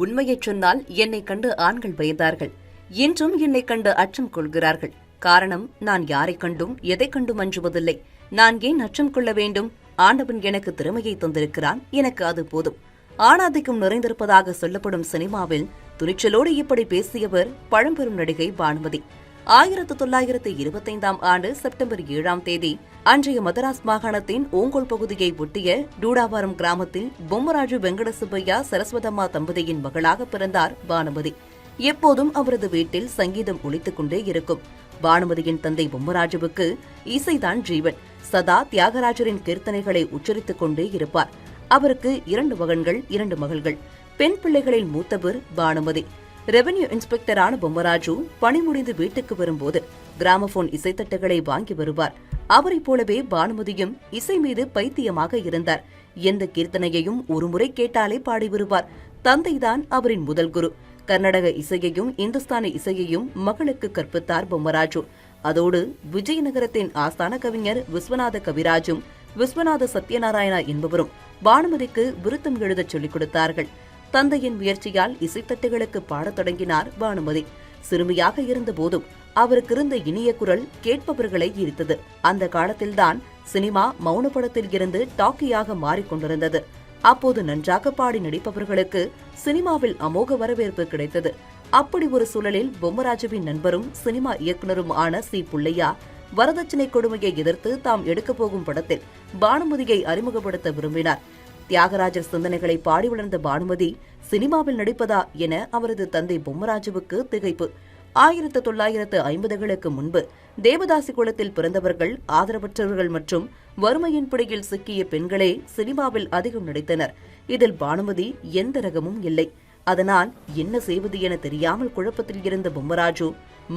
உண்மையைச் சொன்னால் என்னை கண்டு ஆண்கள் பயந்தார்கள். இன்றும் என்னை கண்டு அச்சம் கொள்கிறார்கள். காரணம், நான் யாரைக் கண்டும் எதைக் கண்டும் அஞ்சுவதில்லை. நான் ஏன் அச்சம் கொள்ள வேண்டும்? ஆண்டவன் எனக்கு திறமையை தந்திருக்கிறான், எனக்கு அது போதும். ஆணாதிக்கம் நிறைந்திருப்பதாக சொல்லப்படும் சினிமாவில் துணிச்சலோடு இப்படி பேசியவர் பழம்பெரும் நடிகை பானுமதி. 1925ஆம் ஆண்டு செப்டம்பர் 7ஆம் தேதி அன்றைய மதராஸ் மாகாணத்தின் ஓங்கோல் பகுதியை ஒட்டிய டூடாவாரம் கிராமத்தில் பொம்மராஜு வெங்கட சுப்பையா சரஸ்வதம்மா தம்பதியின் மகளாக பிறந்தார் பானுமதி. எப்போதும் அவரது வீட்டில் சங்கீதம் ஒலித்துக் கொண்டே இருக்கும். பானுமதியின் தந்தை பொம்மராஜுவுக்கு இசைதான் ஜீவன். சதா தியாகராஜரின் கீர்த்தனைகளை உச்சரித்துக் கொண்டே இருப்பார். அவருக்கு 2 மகன்கள், 2 மகள்கள். பெண் பிள்ளைகளில் மூத்தவர் பானுமதி. ரெவென்யூ இன்ஸ்பெக்டரான பொம்மராஜு பணி முடிந்து வீட்டுக்கு வரும்போது கிராமபோன் இசைத்தட்டுகளை வாங்கி வருவார். அவரைப் போலவே பானுமதியும் இசை மீது பைத்தியமாக இருந்தார். எந்த கீர்த்தனையையும் ஒருமுறை கேட்டாலே பாடி வருவார். தந்தைதான் அவரின் முதல் குரு. கர்நாடக இசையையும் இந்துஸ்தானி இசையையும் மகளுக்கு கற்பித்தார் பொம்மராஜு. அதோடு விஜயநகரத்தின் ஆஸ்தான கவிஞர் விஸ்வநாத கவிராஜும் விஸ்வநாத சத்யநாராயணா என்பவரும் பானுமதிக்கு விருத்தம் எழுதச் சொல்லிக் கொடுத்தார்கள். தந்தையின் முயற்சியால் இசைத்தட்டுகளுக்கு பாடத் தொடங்கினார் பானுமதி. சிறுமியாக இருந்தபோதும் அவருக்கு இருந்த இனிய குரல் கேட்பவர்களை ஈர்த்தது. அந்த காலத்தில்தான் சினிமா மௌன படத்தில் இருந்து டாக்கியாக மாறிக்கொண்டிருந்தது. அப்போது நன்றாக பாடி நடிப்பவர்களுக்கு சினிமாவில் அமோக வரவேற்பு கிடைத்தது. அப்படி ஒரு சூழலில் பொம்மராஜுவின் நண்பரும் சினிமா இயக்குநரும் ஆன சி. புள்ளையா வரதட்சணை கொடுமையை எதிர்த்து தாம் எடுக்கப் போகும் படத்தில் பானுமதியை அறிமுகப்படுத்த விரும்பினார். தியாகராஜர் சிந்தனைகளை பாடி வளர்ந்த பானுமதி சினிமாவில் நடிப்பதா என அவரது தந்தை பொம்மராஜுவுக்கு திகைப்பு. 1950களுக்கு முன்பு தேவதாசி குலத்தில் பிறந்தவர்கள், ஆதரவற்றவர்கள் மற்றும் வறுமையின் பிடியில் சிக்கிய பெண்களே சினிமாவில் அதிகம் நடித்தனர். இதில் பானுமதி எந்த ரகமும் இல்லை. அதனால் என்ன செய்வது என தெரியாமல் குழப்பத்தில் இருந்த பொம்மராஜு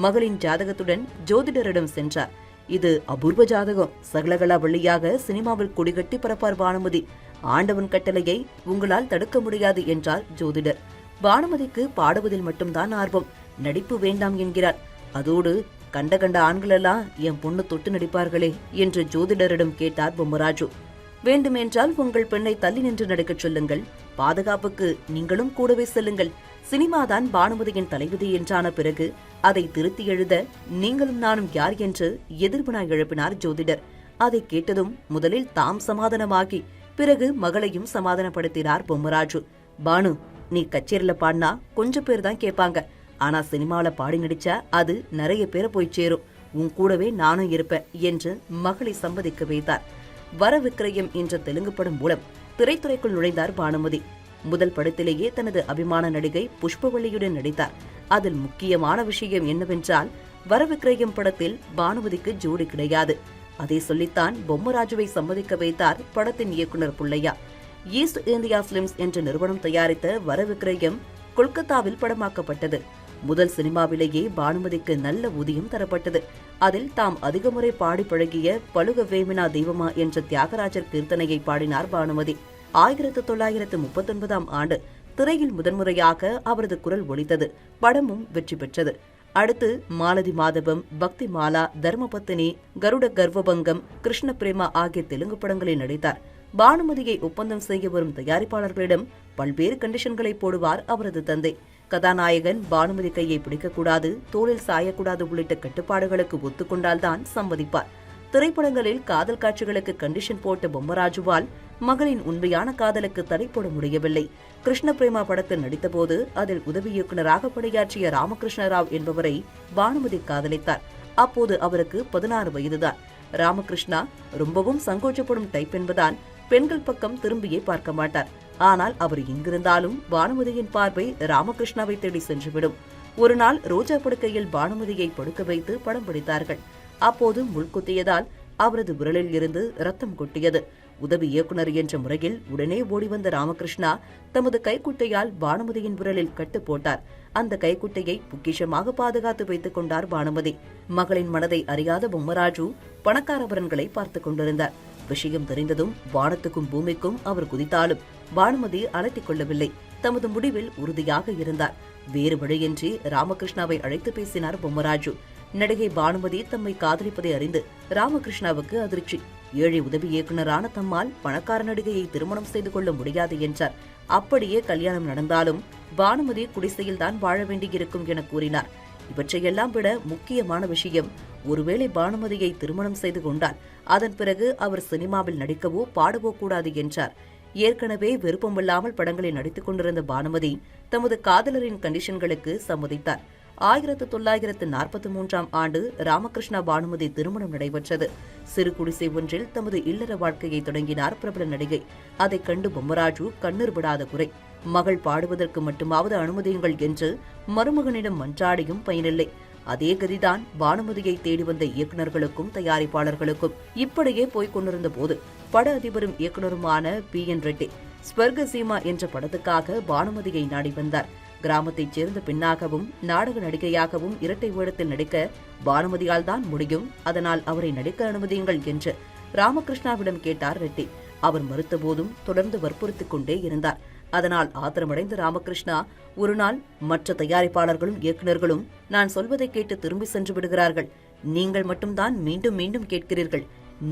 மகளின் ஜாதகத்துடன் ஜோதிடரிடம் சென்றார். இது அபூர்வ ஜாதகம், சகலகலா வழியாக சினிமாவில் கொடிகட்டி பரப்பார் பானுமதி. ஆண்டவன் கட்டளையை உங்களால் தடுக்க முடியாது என்றார் ஜோதிடர். பானுமதிக்கு பாடுவதில் மட்டும்தான் ஆர்வம், நடிப்பு வேண்டாம் என்கிறார். அதோடு கண்ட ஆண்களெல்லாம் என் பொண்ணு தொட்டு நடிப்பார்களே என்று ஜோதிடரிடம் கேட்டார் பொம்மராஜு. வேண்டுமென்றால் உங்கள் பெண்ணை தள்ளி நின்று நடிக்கச் சொல்லுங்கள், பாதுகாப்புக்கு நீங்களும் கூடவே செல்லுங்கள். சினிமாதான் பானுமதியின் தலைவிதி என்றான பிறகு அதை திருத்தி எழுத நீங்களும் நானும் யார் என்று எதிர்வினாய் எழுப்பினார் ஜோதிடர். அதை கேட்டதும் முதலில் தாம் சமாதானமாகி பிறகு மகளையும் சமாதானப்படுத்தினார் பொம்மராஜு. பானு, நீ கச்சேரியில பாடினா கொஞ்சம் பேர் தான் கேட்பாங்க. ஆனா சினிமாவில பாடி நடிச்சா அது நிறைய பேரை போய் சேரும். உன் கூடவே நானும் இருப்பேன் என்று மகளை சம்மதிக்க வைத்தார். வரவிக்கிரயம் என்ற தெலுங்கு படம் மூலம் திரைத்துறைக்குள் நுழைந்தார் பானுமதி. முதல் படத்திலேயே தனது அபிமான நடிகை புஷ்பவள்ளியுடன் நடித்தார். அதில் முக்கியமான விஷயம் என்னவென்றால், வரவிக்கிரயம் படத்தில் பானுமதிக்கு ஜோடி கிடையாது. அதை சொல்லித்தான் பொம்மராஜுவை சம்மதிக்க வைத்தார் படத்தின் இயக்குநர் புள்ளையா. ஈஸ்ட் இந்தியா பிலிம்ஸ் என்ற நிறுவனம் தயாரித்த வரவிக்கிரயம் கொல்கத்தாவில் படமாக்கப்பட்டது. முதல் சினிமாவிலேயே பானுமதிக்கு நல்ல ஊதியம் தரப்பட்டது. அதில் தாம் அதிக முறை பாடி பழகிய பழுக வேமினா தெய்வமா என்ற தியாகராஜர் கீர்த்தனையை பாடினார் பானுமதி. 1939ஆம் ஆண்டு திரையில் முதன்முறையாக அவரது குரல் ஒலித்தது. படமும் வெற்றி பெற்றது. அடுத்து மாலதி மாதவம், பக்தி மாலா, தர்மபத்தினி, கருட கர்வபங்கம், கிருஷ்ண பிரேமா ஆகிய தெலுங்கு படங்களில் நடித்தார். பானுமதியை ஒப்பந்தம் செய்ய வரும் தயாரிப்பாளர்களிடம் பல்வேறு கண்டிஷன்களை போடுவார் அவரது தந்தை. கதாநாயகன் பானுமதி கையை பிடிக்கக்கூடாது, தோளில் சாயக்கூடாது உள்ளிட்ட கட்டுப்பாடுகளுக்கு ஒத்துக்கொண்டால்தான் சம்மதிப்பார். திரைப்படங்களில் காதல் காட்சிகளுக்கு கண்டிஷன் போட்ட பொம்மராஜுவால் மகளின் உண்மையான காதலுக்கு தடை போட முடியவில்லை. கிருஷ்ண பிரேமா படத்தில் நடித்தபோது அதில் உதவி இயக்குநராக பணியாற்றிய ராமகிருஷ்ண ராவ் என்பவரை பானுமதி காதலித்தார். அப்போது அவருக்கு 16 வயதுதான். ராமகிருஷ்ணா ரொம்பவும் சங்கோச்சப்படும் டைப் என்பதால் பெண்கள் பக்கம் திரும்பியே பார்க்க மாட்டார். ஆனால் அவர் எங்கிருந்தாலும் பானுமதியின் பார்வை ராமகிருஷ்ணாவை தேடி சென்றுவிடும். ஒரு நாள் ரோஜா படுக்கையில் பானுமதியை படுக்க வைத்து படம் பிடித்தார்கள். அப்போது முள்குத்தியதால் அவரது விரலில் இருந்து ரத்தம் கொட்டியது. உதவி இயக்குநர் என்ற முறையில் உடனே ஓடிவந்த ராமகிருஷ்ணா தமது கைக்குட்டையால் பானுமதியின் விரலில் கட்டு போட்டார். அந்த கைக்குட்டையை பொக்கிஷமாக பாதுகாத்து வைத்துக் கொண்டார் பானுமதி. மகளின் மனதை அறியாத பொம்மராஜு பணக்காரவரன்களை பார்த்துக் கொண்டிருந்தார். விஷயம் தெரிந்ததும் வானத்துக்கும் பூமிக்கும் அவர் குதித்தாலும் பானுமதி அலட்டிக் கொள்ளவில்லை. தமது முடிவில் உறுதியாக இருந்தார். வேறு வழியின்றி ராமகிருஷ்ணாவை அழைத்து பேசினார் பொம்மராஜு. நடிகை பானுமதி தம்மை காதலிப்பதை அறிந்து ராமகிருஷ்ணாவுக்கு அதிர்ச்சி. ஏழை உதவி இயக்குநரான தம்மால் பணக்கார நடிகையை திருமணம் செய்து கொள்ள முடியாது என்றார். அப்படியே கல்யாணம் நடந்தாலும் பானுமதி குடிசையில்தான் வாழ வேண்டியிருக்கும் என கூறினார். இவற்றையெல்லாம் விட முக்கியமான விஷயம், ஒருவேளை பானுமதியை திருமணம் செய்து கொண்டால் அதன் பிறகு அவர் சினிமாவில் நடிக்கவோ பாடவோ கூடாது என்றார். ஏற்கனவே விருப்பமில்லாமல் படங்களில் நடித்துக் கொண்டிருந்த பானுமதி தமது காதலரின் கண்டிஷன்களுக்கு சம்மதித்தார். 1943ஆம் ஆண்டு ராமகிருஷ்ணா பானுமதி திருமணம் நடைபெற்றது. சிறு குடிசை ஒன்றில் தமது இல்லற வாழ்க்கையை தொடங்கினார் பிரபல நடிகை. அதைக் கண்டு பொம்மராஜு கண்ணீர் விடாத குறை. மகள் பாடுவதற்கு மட்டுமாவது அனுமதியுங்கள் என்று மருமகனிடம் மன்றாடியும் பயனில்லை. அதே கதிதான் பானுமதியை தேடி வந்த இயக்குநர்களுக்கும் தயாரிப்பாளர்களுக்கும். இப்படியே போய்க் கொண்டிருந்த போது பட அதிபரும் இயக்குநருமான PN ரெட்டி ஸ்வர்க சீமா என்ற படத்துக்காக பானுமதியை நாடி வந்தார். கிராமத்தைச் சேர்ந்த பெண்ணாகவும் நாடக நடிகையாகவும் இரட்டை வேடத்தில் நடிக்க பானுமதியால் தான் முடியும், அதனால் அவரை நடிக்க அனுமதியுங்கள் என்று ராமகிருஷ்ணாவிடம் கேட்டார் ரெட்டி. அவர் மறுத்தபோதும் தொடர்ந்து வற்புறுத்திக் கொண்டே இருந்தார். அதனால் ஆத்திரமடைந்த ராமகிருஷ்ணா ஒருநாள், மற்ற தயாரிப்பாளர்களும் இயக்குநர்களும் நான் சொல்வதை கேட்டு திரும்பி சென்று விடுகிறார்கள், நீங்கள் மட்டும்தான் மீண்டும் மீண்டும் கேட்கிறீர்கள்,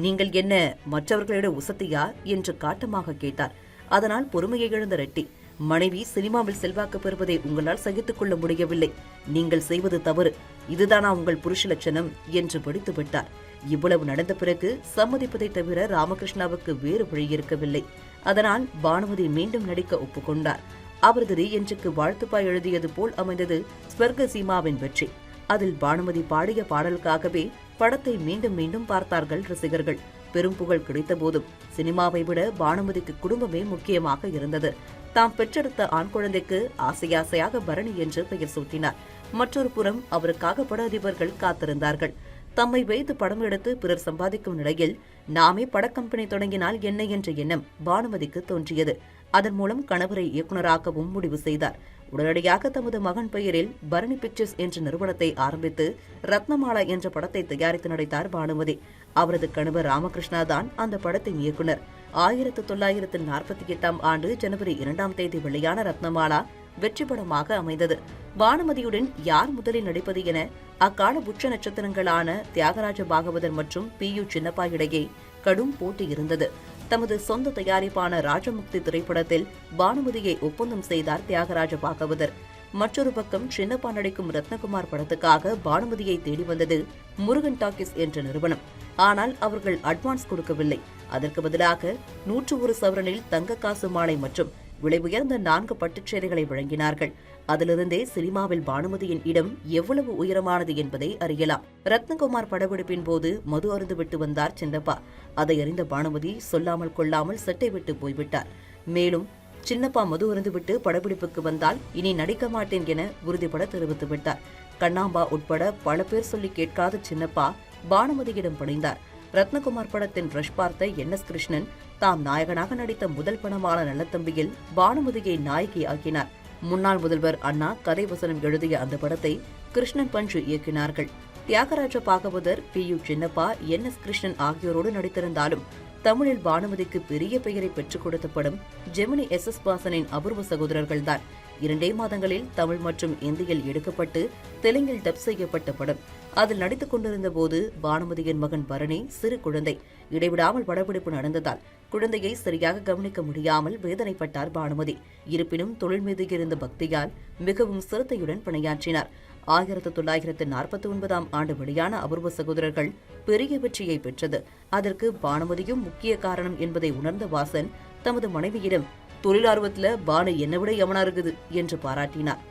நீங்கள் என்ன மற்றவர்களிட உசத்தியா என்று காட்டமாக கேட்டார். அதனால் பொறுமையை இழந்த ரெட்டி, மனைவி சினிமாவில் செல்வாக்கு பெறுவதை உங்களால் சகித்துக் கொள்ள முடியவில்லை, நீங்கள் செய்வது தவறு, இதுதானா உங்கள் புருஷ லட்சணம் என்று படித்து விட்டார். இவ்வளவு நடந்த பிறகு சம்மதிப்பதை தவிர ராமகிருஷ்ணாவுக்கு வேறு வழி இருக்கவில்லை. அதனால் பானுமதி மீண்டும் நடிக்க ஒப்புக்கொண்டார். அவரது ரீஎன்ட்ரிக்கு வாழ்த்துப்பாய் எழுதியது போல் அமைந்தது ஸ்வர்க சீமாவின் வெற்றி. அதில் பானுமதி பாடிய பாடலுக்காகவே படத்தை மீண்டும் மீண்டும் பார்த்தார்கள் ரசிகர்கள். பெரும் புகழ் கிடைத்த போதும் சினிமாவை விட பானுமதிக்கு குடும்பமே முக்கியமாக இருந்தது. தாம் பெற்றெடுத்த ஆண் குழந்தைக்கு ஆசையாக பரணி என்று பெயர் சூட்டினார். மற்றொரு புறம் அவருக்காக பட அதிபர்கள் காத்திருந்தார்கள். தம்மை வைத்து படம் எடுத்து பிறர் சம்பாதிக்கும் நிலையில் நாமே படக்கம்பெனி தொடங்கினால் என்ன என்ற எண்ணம் பானுமதிக்கு தோன்றியது. அதன் மூலம் கணவரை இயக்குநராகவும் முடிவு செய்தார். உடனடியாக தமது மகன் பெயரில் பரணி பிக்சர்ஸ் என்ற நிறுவனத்தை ஆரம்பித்து ரத்னமாலா என்ற படத்தை தயாரித்து நடித்தார் பானுமதி. அவரது கணவர் ராமகிருஷ்ணா தான் அந்த படத்தின் இயக்குநர். 1948ஆம் ஆண்டு ஜனவரி 2ஆம் தேதி வெளியான ரத்னமாலா வெற்றி படமாக அமைந்தது. பானுமதியுடன் யார் முதலில் நடிப்பது என அக்கால உச்ச நட்சத்திரங்களான தியாகராஜ பாகவதர் மற்றும் PU சின்னப்பா இடையே கடும் போட்டி இருந்தது. தமது சொந்த தயாரிப்பான ராஜமுக்தி திரைப்படத்தில் பானுமதியை ஒப்பந்தம் செய்தார் தியாகராஜ பாகவதர். மற்றொரு பக்கம் சின்னப்பா நடிக்கும் ரத்னகுமார் படத்துக்காக பானுமதியை தேடி வந்தது முருகன் டாக்கீஸ் என்ற நிறுவனம். ஆனால் அவர்கள் அட்வான்ஸ் கொடுக்கவில்லை. அதற்கு பதிலாக 101 சவரனில் தங்க காசு மாலை மற்றும் விலை உயர்ந்த 4 பட்டுச்சேலைகளை வழங்கினார்கள். அதிலிருந்தே சினிமாவில் பானுமதியின் இடம் எவ்வளவு உயரமானது என்பதை அறியலாம். ரத்னகுமார் படப்பிடிப்பின் போது மது அருந்துவிட்டு வந்தார் சின்னப்பா. அதை அறிந்த பானுமதி சொல்லாமல் கொள்ளாமல் செட்டை விட்டு போய்விட்டார். மேலும் சின்னப்பா மது அருந்துவிட்டு படப்பிடிப்புக்கு வந்தால் இனி நடிக்க மாட்டேன் என உறுதிபட தெரிவித்து விட்டார். கண்ணாம்பா உட்பட பல பேர் சொல்லி கேட்காத சின்னப்பா பானுமதியிடம் பணிந்தார். ரத்னகுமார் படத்தின் ரஷ் பார்த்த NS கிருஷ்ணன் தாம் நாயகனாக நடித்த முதல் படமான நல்லத்தம்பியில் பானுமதியை நாயகி ஆக்கினார். முன்னாள் முதல்வர் அண்ணா கதை வசனம் எழுதிய அந்த படத்தை கிருஷ்ணன் பஞ்சு இயக்கினார்கள். தியாகராஜ பாகவதர், PU சின்னப்பா, NS கிருஷ்ணன் ஆகியோரோடு நடித்திருந்தாலும் தமிழில் பானுமதிக்கு பெரிய பெயரை பெற்றுக் கொடுத்த படம் ஜெமினி SS வாசனின் அபூர்வ சகோதரர்கள்தான். 2 மாதங்களில் தமிழ் மற்றும் இந்தியில் எடுக்கப்பட்டு தெலுங்கில் டப் செய்யப்பட்ட படம். அதில் நடித்துக் கொண்டிருந்த போது பானுமதியின் மகன் பரணி சிறு குழந்தை. இடைவிடாமல் படப்பிடிப்பு நடந்ததால் குழந்தையை சரியாக கவனிக்க முடியாமல் வேதனைப்பட்டார் பானுமதி. இருப்பினும் தொழில் மீது இருந்த பக்தியால் மிகவும் சிரத்தையுடன் பணியாற்றினார். 1949ஆம் ஆண்டு வெளியான அபூர்வ சகோதரர்கள் பெரிய வெற்றியை பெற்றது. அதற்கு பானுமதியும் முக்கிய காரணம் என்பதை உணர்ந்த வாசன் தமது மனைவியிடம், தொழிலார்வத்துல பானு என்னை விட யமனா இருக்குது என்று பாராட்டினார்.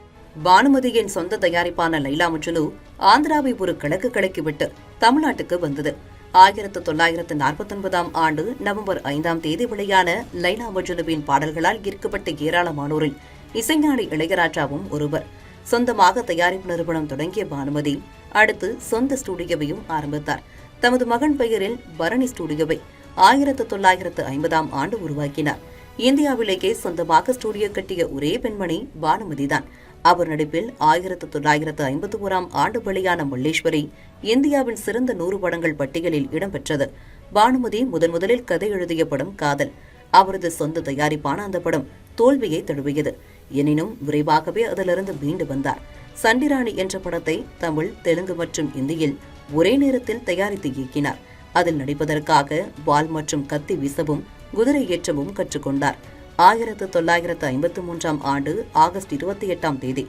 பானுமதியின் சொந்த தயாரிப்பான லைலா மஜ்னு ஆந்திராவை ஒரு கிழக்கு கலக்கிவிட்டு தமிழ்நாட்டுக்கு வந்தது. 1949ஆம் ஆண்டு நவம்பர் 5ஆம் தேதி வெளியான லைலா மஜ்னுவின் பாடல்களால் ஈர்க்கப்பட்ட ஏராளமானோரில் இசைஞானி இளையராஜாவும் ஒருவர். சொந்தமாக தயாரிப்பு நிறுவனம் தொடங்கிய பானுமதி அடுத்து சொந்த ஸ்டுடியோவையும் ஆரம்பித்தார். தமது மகன் பெயரில் பரணி ஸ்டுடியோவை 1950ஆம் ஆண்டு உருவாக்கினார். இந்தியாவிலேயே சொந்தமாக ஸ்டுடியோ கட்டிய ஒரே பெண்மணி பானுமதிதான். அவர் நடிப்பில் 1951ஆம் ஆண்டு வெளியான மல்லேஸ்வரி இந்தியாவின் சிறந்த 100 படங்கள் பட்டியலில் இடம்பெற்றது. பானுமதி முதலில் கதை எழுதிய படம் காதல். அவரது சொந்த தயாரிப்பான அந்த படம் தோல்வியை தழுவியது. எனினும் விரைவாகவே அதிலிருந்து மீண்டு வந்தார். சண்டிராணி என்ற படத்தை தமிழ், தெலுங்கு மற்றும் இந்தியில் ஒரே நேரத்தில் தயாரித்து இயக்கினார். அதில் நடிப்பதற்காக வாள் மற்றும் கத்தி வீசவும் குதிரை ஏற்றவும் கற்றுக்கொண்டார். 1953ஆம் ஆண்டு ஆகஸ்ட் 28ஆம் தேதி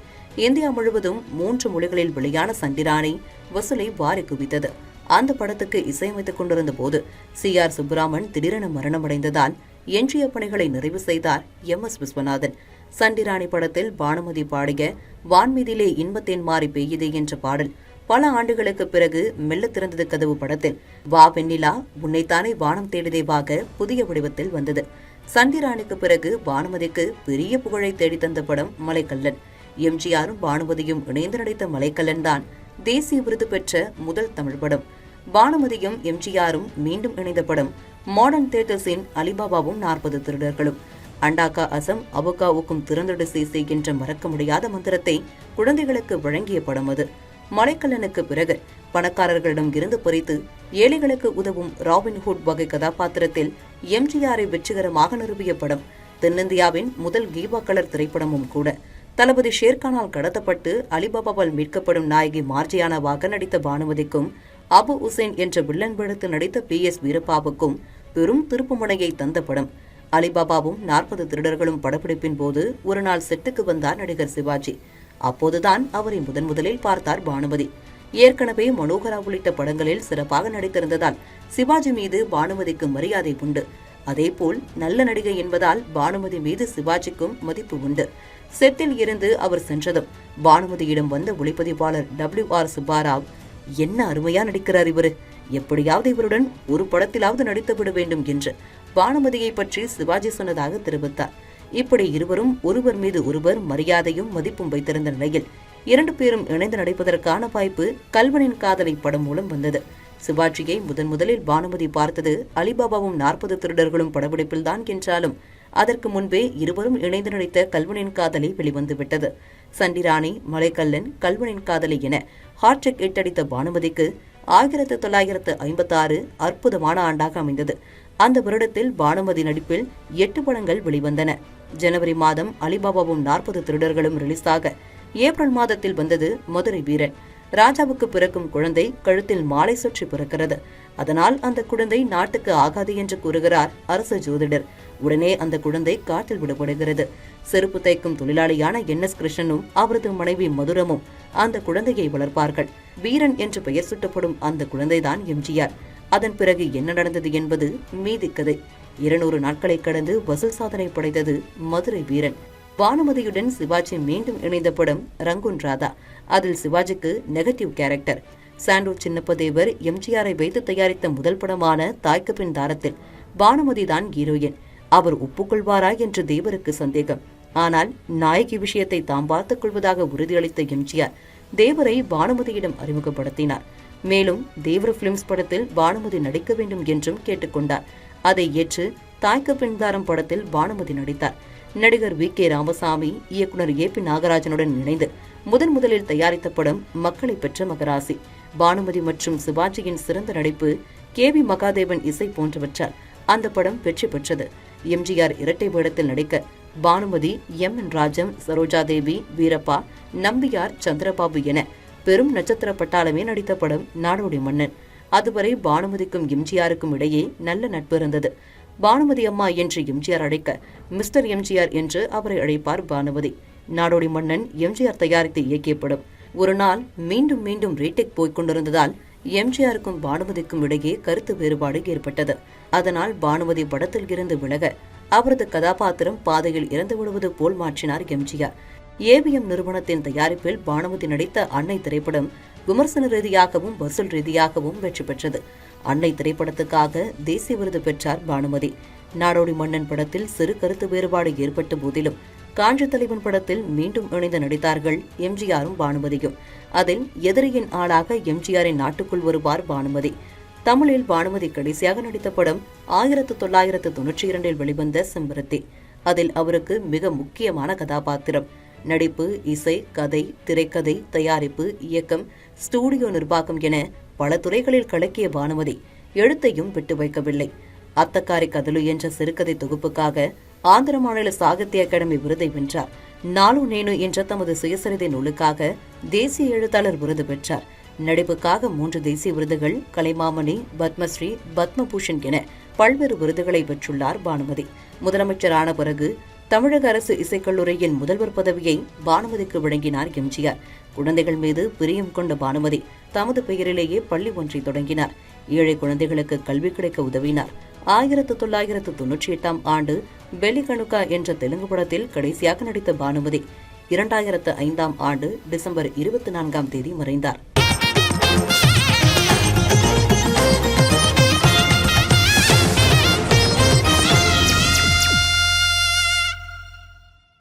இந்தியா முழுவதும் 3 மொழிகளில் வெளியான சண்டிராணி வசூலை வாரி குவித்தது. அந்த படத்துக்கு இசையமைத்துக் கொண்டிருந்த போது CR சுப்புராமன் திடீரென மரணமடைந்ததால் எஞ்சிய பணிகளை நிறைவு செய்தார் MS விஸ்வநாதன். சண்டிராணி படத்தில் பானுமதி பாடிய வான்மீதிலே இன்பத்தேன் மாறி பெய்யுதே என்ற பாடல் பல ஆண்டுகளுக்கு பிறகு மெல்ல திறந்தது கதவு படத்தில் வா வெண்ணிலா உன்னைத்தானே வானம் தேடுதேவாக புதிய வடிவத்தில் வந்தது. சண்டிராணிக்கு பிறகு பானுமதிக்கு பெரிய புகழை தேடித்தந்த படம் மலைக்கல்லன். எம்ஜிஆரும் பானுமதியும் இணைந்து நடித்த மலைக்கல்லன் தான் தேசிய விருது பெற்ற முதல் தமிழ் படம். பானுமதியும் எம்ஜிஆரும் மீண்டும் இணைந்த படம் மாடர்ன் தியேட்டர்ஸின் அலிபாபாவும் 40 திருடர்களும். அண்டாக்கா அசம் அபுகாவுக்கும் திறந்துடு சேசே என்ற மறக்க முடியாத மந்திரத்தை குழந்தைகளுக்கு வழங்கிய படம் அது. மலைக்கல்லனுக்கு பிறகு பணக்காரர்களிடம் இருந்து பறித்து ஏழைகளுக்கு உதவும் ராபின்ஹுட் வகை கதாபாத்திரத்தில் எம்ஜிஆரை வெற்றிகரமாக நிறுவிய படம். தென்னிந்தியாவின் முதல் கீபா கலர் திரைப்படமும் கூட. தளபதி ஷேர்கானால் கடத்தப்பட்டு அலிபாபாவால் மீட்கப்படும் நாயகி மார்ஜியானாவாக நடித்த பானுமதிக்கும் அபு உசேன் என்ற வில்லன் வேடத்தில் நடித்த PS வீரப்பாவுக்கும் பெரும் திருப்புமுனையை தந்த படம். அலிபாபாவும் 40 திருடர்களும் படப்பிடிப்பின் போது ஒரு நாள் செட்டுக்கு வந்தார் நடிகர் சிவாஜி. அப்போதுதான் அவரை முதலில் பார்த்தார் பானுமதி. ஏற்கனவே மனோகரா உள்ளிட்ட படங்களில் சிறப்பாக நடித்திருந்ததால் சிவாஜி மீது பானுமதிக்கு மரியாதை உண்டு. அதேபோல் நல்ல நடிகை என்பதால் பானுமதி மீது சிவாஜிக்கும் மதிப்பு உண்டு. செட்டில் இருந்து அவர் சென்றதும் பானுமதியிடம் வந்த ஒளிப்பதிவாளர் WR சுப்பாராவ், என்ன அருமையா நடிக்கிறார் இவரு, எப்படியாவது இவருடன் ஒரு படத்திலாவது நடித்து விட வேண்டும் என்று பானுமதியை பற்றி சிவாஜி சொன்னதாக தெரிவித்தார். இப்படி இருவரும் ஒருவர் மீது ஒருவர் மரியாதையும் மதிப்பும் வைத்திருந்த நிலையில் 2 பேரும் இணைந்து நடிப்பதற்கான வாய்ப்பு கல்வனின் காதலை படம் மூலம் வந்தது. சிவாஜியை முதலில் பானுமதி பார்த்தது அலிபாபாவும் 40 திருடர்களும் படப்பிடிப்பில்தான் என்றாலும் அதற்கு முன்பே இருவரும் இணைந்து நடித்த கல்வனின் காதலி வெளிவந்துவிட்டது. சண்டிராணி, மலைக்கல்லன், கல்வனின் காதலி என ஹாட்ரிக் எட்டடித்த பானுமதிக்கு 1956 அற்புதமான ஆண்டாக அமைந்தது. அந்த வருடத்தில் பானுமதி நடிப்பில் 8 படங்கள் வெளிவந்தன. ஜனவரி மாதம் அலிபாபாவும் 40 திருடர்களும் ரிலீஸாக ஏப்ரல் மாதத்தில் வந்தது மதுரை வீரன். ராஜாவுக்கு பிறக்கும் குழந்தை கழுத்தில் மாலை சுற்றி பிறக்கிறது. அதனால் அந்த குழந்தை நாட்டுக்கு ஆகாது என்று கூறுகிறார் அரசு ஜோதிடர். உடனே அந்த குழந்தை காட்டில் விடப்படுகிறது. செருப்பு தைக்கும் தொழிலாளியான NS கிருஷ்ணனும் அவரது மனைவி மதுரமும் அந்த குழந்தையை வளர்ப்பார்கள். வீரன் என்று பெயர் சூட்டப்படும் அந்த குழந்தைதான் எம்ஜிஆர். அதன் பிறகு என்ன நடந்தது என்பது மீதி கதை. 200 நாட்களை கடந்து வசூல் சாதனை படைத்தது மதுரை வீரன். பானுமதியுடன் சிவாஜி மீண்டும் இணைந்த படம் ரங்குன் ராதா. அதில் சிவாஜிக்கு நெகட்டிவ் கேரக்டர். சாண்டூர் சின்னப்பதேவர் எம்ஜிஆரை வைத்து தயாரித்த முதல் படமான தாய்க்கு பின் தாரத்தில் பானுமதி தான் ஹீரோயின். அவர் ஒப்புக்கொள்வாரா என்று தேவருக்கு சந்தேகம். ஆனால் நாயகி விஷயத்தை தாம் பார்த்துக் கொள்வதாக உறுதியளித்த எம்ஜிஆர் தேவரை பானுமதியிடம் அறிமுகப்படுத்தினார். மேலும் தேவர் பிலிம்ஸ் படத்தில் பானுமதி நடிக்க வேண்டும் என்றும் கேட்டுக்கொண்டார். அதை ஏற்று தாய்க்கு பின் தாரம் படத்தில் பானுமதி நடித்தார். நடிகர் VK ராமசாமி, இயக்குனர் AP நாகராஜனுடன் இணைந்து முதலில் தயாரித்த படம் மக்களை பெற்ற மகராசி. பானுமதி மற்றும் சிவாஜியின் சிறந்த நடிப்பு, KV மகாதேவன் இசை போன்றவற்றால் அந்த படம் வெற்றி பெற்றது. எம்ஜிஆர் இரட்டை வேடத்தில் நடிக்க பானுமதி, MN ராஜம், சரோஜாதேவி, வீரப்பா, நம்பியார், சந்திரபாபு என பெரும் நட்சத்திர பட்டாளமே நடித்த படம் நாடோடி மன்னன். அதுவரை பானுமதிக்கும் எம்ஜிஆருக்கும் இடையே நல்ல நட்பு இருந்தது. பானுமதி அம்மா என்று எம்ஜிஆர் அழைக்க மிஸ்டர் எம்ஜிஆர் என்று அவரை அழைப்பார் பானுமதி. நாடோடி மன்னன் எம்ஜிஆர் தயாரித்து இயக்கிய படம். ஒரு நாள் மீண்டும் ரீடேக் போய்க் கொண்டிருந்ததால் எம்ஜிஆருக்கும் பானுமதிக்கும் இடையே கருத்து வேறுபாடு ஏற்பட்டது. அதனால் பானுமதி படத்தில் இருந்து விலக அவரது கதாபாத்திரம் பாதையில் இறந்து விடுவது போல் மாற்றினார் எம்ஜிஆர். AVM நிறுவனத்தின் தயாரிப்பில் பானுமதி நடித்த அன்னை திரைப்படம் விமர்சன ரீதியாகவும் வசூல் ரீதியாகவும் வெற்றி பெற்றது. அன்னை திரைப்படத்துக்காக தேசிய விருது பெற்றார் பானுமதி. நாடோடி மன்னன் படத்தில் சிறு கருத்து வேறுபாடு ஏற்பட்ட போதிலும் காஞ்சி தலைவன் படத்தில் மீண்டும் இணைந்து நடித்தார்கள் எம்ஜிஆரும் பானுமதியும். அதில் எதிரியின் ஆளாக எம்ஜிஆரின் நாட்டுக்குள் வருவார் பானுமதி. தமிழில் பானுமதி கடைசியாக நடித்த படம் 1992 வெளிவந்த செம்பருத்தி. அதில் அவருக்கு மிக முக்கியமான கதாபாத்திரம். நடிப்பு, இசை, கதை, திரைக்கதை, தயாரிப்பு, இயக்கம், ஸ்டூடியோ நிர்வாகம் என பல துறைகளில் கலக்கிய பானுமதி எழுத்தையும் விட்டு வைக்கவில்லை. அத்தக்காரி கதலு என்ற சிறுகதை தொகுப்புக்காக ஆந்திர மாநில சாகித்ய அகாடமி விருதை வென்றார். நாலு நேனு என்ற தமது சுயசரிதை நூலுக்காக தேசிய எழுத்தாளர் விருது பெற்றார். நடிப்புக்காக 3 தேசிய விருதுகள், கலைமாமணி, பத்மஸ்ரீ, பத்மபூஷன் என பல்வேறு விருதுகளை பெற்றுள்ளார் பானுமதி. முதலமைச்சரான பிறகு தமிழக அரசு இசைக்கல்லூரியின் முதல்வர் பதவியை பானுமதிக்கு வழங்கினார் எம்ஜிஆர். குழந்தைகள் மீது பிரியம் கொண்ட பானுமதி தமது பெயரிலேயே பள்ளி ஒன்றை தொடங்கினார். ஏழை குழந்தைகளுக்கு கல்வி கிடைக்க உதவினார். 1998ஆம் ஆண்டு பெலிகணுக்கா என்ற தெலுங்கு படத்தில் கடைசியாக நடித்த பானுமதி 2005ஆம் ஆண்டு டிசம்பர் 24ஆம் தேதி மறைந்தார்.